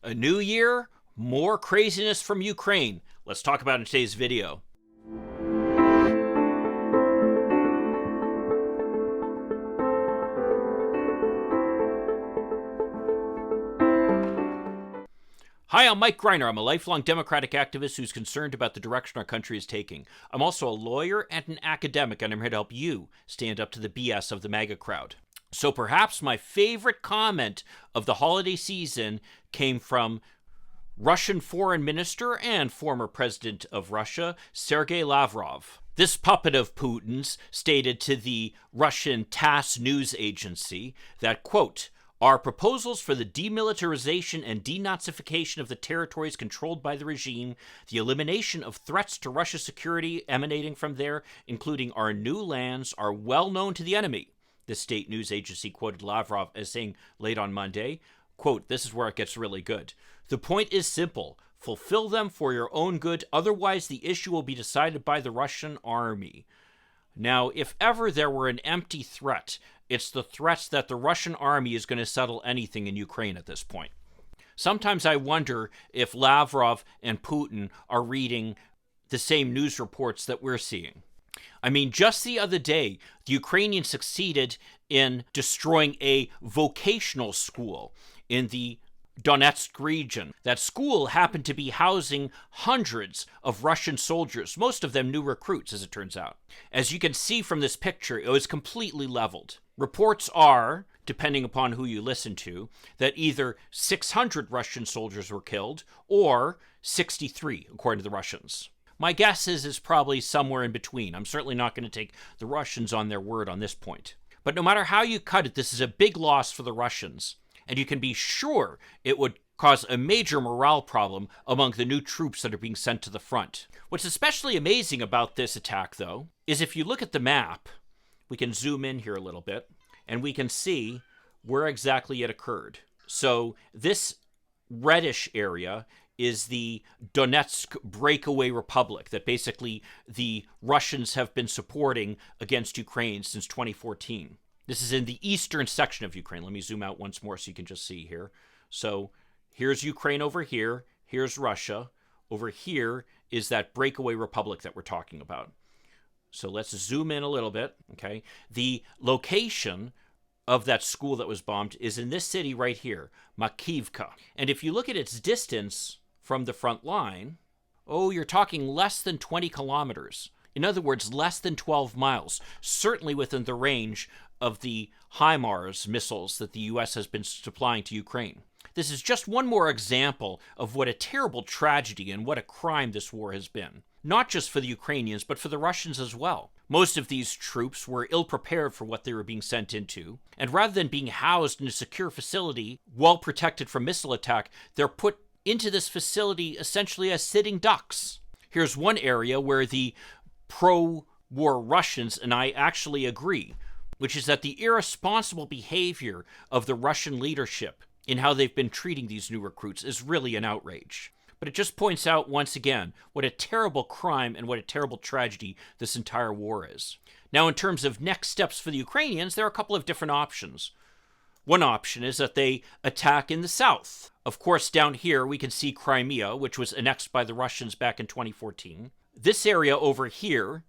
A new year, more craziness from Ukraine. Let's talk about it in today's video. Hi, I'm Mike Greiner. I'm a lifelong Democratic activist who's concerned about the direction our country is taking. I'm also a lawyer and an academic, and I'm here to help you stand up to the BS of the MAGA crowd. So perhaps my favorite comment of the holiday season came from Russian Foreign Minister and former President of Russia, Sergei Lavrov. This puppet of Putin's stated to the Russian TASS news agency that, quote, "Our proposals for the demilitarization and denazification of the territories controlled by the regime, the elimination of threats to Russia's security emanating from there, including our new lands, are well known to the enemy." The state news agency quoted Lavrov as saying late on Monday, quote, "This is where it gets really good. The point is simple. Fulfill them for your own good. Otherwise, the issue will be decided by the Russian army." Now, if ever there were an empty threat, it's the threats that the Russian army is going to settle anything in Ukraine at this point. Sometimes I wonder if Lavrov and Putin are reading the same news reports that we're seeing. I mean, just the other day, the Ukrainians succeeded in destroying a vocational school in the Donetsk region. That school happened to be housing hundreds of Russian soldiers, most of them new recruits, as it turns out. As you can see from this picture, it was completely leveled. Reports are, depending upon who you listen to, that either 600 Russian soldiers were killed or 63, according to the Russians. My guess is probably somewhere in between. I'm certainly not going to take the Russians on their word on this point. But no matter how you cut it, this is a big loss for the Russians. And you can be sure it would cause a major morale problem among the new troops that are being sent to the front. What's especially amazing about this attack, though, is if you look at the map, we can zoom in here a little bit, and we can see where exactly it occurred. So this reddish area is the Donetsk breakaway republic that basically the Russians have been supporting against Ukraine since 2014. This is in the eastern section of Ukraine. Let me zoom out once more so you can just see here. So here's Ukraine over here. Here's Russia. Over here is that breakaway republic that we're talking about. So let's zoom in a little bit, okay? The location of that school that was bombed is in this city right here, Makivka. And if you look at its distance from the front line, you're talking less than 20 kilometers. In other words, less than 12 miles, certainly within the range of the HIMARS missiles that the U.S. has been supplying to Ukraine. This is just one more example of what a terrible tragedy and what a crime this war has been. Not just for the Ukrainians, but for the Russians as well. Most of these troops were ill-prepared for what they were being sent into, and rather than being housed in a secure facility, well protected from missile attack, they're put into this facility essentially as sitting ducks. Here's one area where the pro-war Russians and I actually agree, which is that the irresponsible behavior of the Russian leadership in how they've been treating these new recruits is really an outrage. But it just points out once again what a terrible crime and what a terrible tragedy this entire war is. Now, in terms of next steps for the Ukrainians, there are a couple of different options. One option is that they attack in the south. Of course, down here we can see Crimea, which was annexed by the Russians back in 2014. This area over here,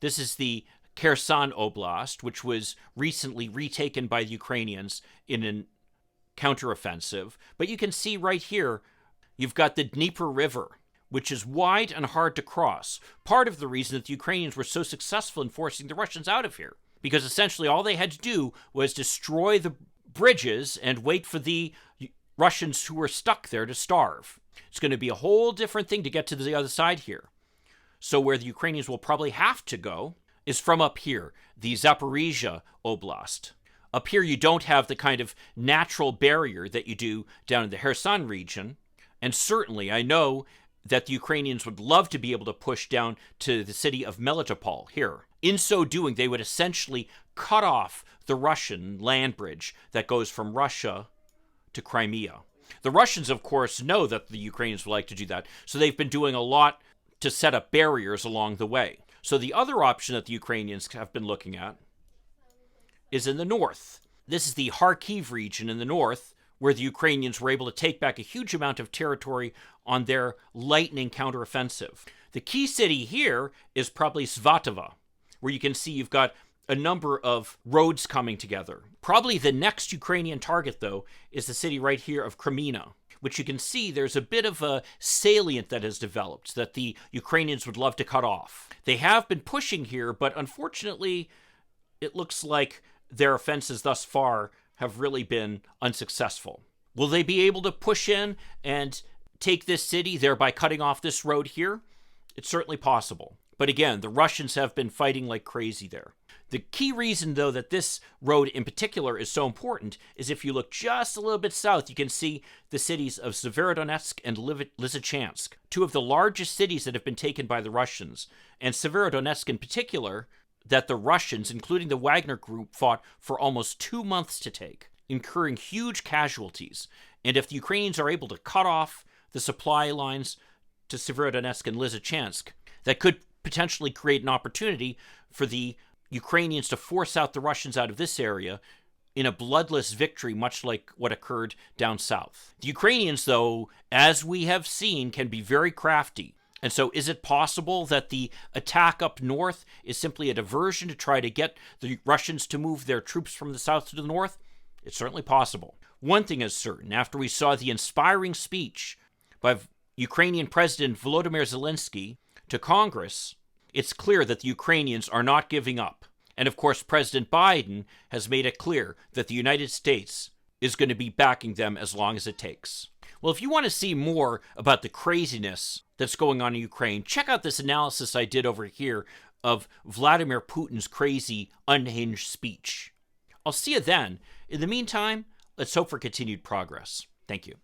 this is the Kherson Oblast, which was recently retaken by the Ukrainians in a counteroffensive. But you can see right here, you've got the Dnieper River, which is wide and hard to cross. Part of the reason that the Ukrainians were so successful in forcing the Russians out of here, because essentially all they had to do was destroy the bridges and wait for the Russians who were stuck there to starve. It's going to be a whole different thing to get to the other side here. So where the Ukrainians will probably have to go is from up here, the Zaporizhia Oblast. Up here you don't have the kind of natural barrier that you do down in the Kherson region. And certainly I know that the Ukrainians would love to be able to push down to the city of Melitopol here. In so doing, they would essentially cut off the Russian land bridge that goes from Russia to Crimea. The Russians, of course, know that the Ukrainians would like to do that, so they've been doing a lot to set up barriers along the way. So the other option that the Ukrainians have been looking at is in the north. This is the Kharkiv region in the north, where the Ukrainians were able to take back a huge amount of territory on their lightning counteroffensive. The key city here is probably Svatova, where you can see you've got a number of roads coming together. Probably the next Ukrainian target, though, is the city right here of Kreminna, which you can see there's a bit of a salient that has developed that the Ukrainians would love to cut off. They have been pushing here, but unfortunately, it looks like their offenses thus far have really been unsuccessful. Will they be able to push in and take this city, thereby cutting off this road here? It's certainly possible. But again, the Russians have been fighting like crazy there. The key reason, though, that this road in particular is so important is if you look just a little bit south, you can see the cities of Severodonetsk and Lysychansk, two of the largest cities that have been taken by the Russians. And Severodonetsk in particular, that the Russians, including the Wagner Group, fought for almost 2 months to take, incurring huge casualties. And if the Ukrainians are able to cut off the supply lines to Severodonetsk and Lysychansk, that could potentially create an opportunity for the Ukrainians to force out the Russians out of this area in a bloodless victory, much like what occurred down south. The Ukrainians, though, as we have seen, can be very crafty. And so is it possible that the attack up north is simply a diversion to try to get the Russians to move their troops from the south to the north? It's certainly possible. One thing is certain, after we saw the inspiring speech by Ukrainian President Volodymyr Zelensky to Congress, it's clear that the Ukrainians are not giving up. And of course, President Biden has made it clear that the United States is going to be backing them as long as it takes. Well, if you want to see more about the craziness that's going on in Ukraine, check out this analysis I did over here of Vladimir Putin's crazy, unhinged speech. I'll see you then. In the meantime, let's hope for continued progress. Thank you.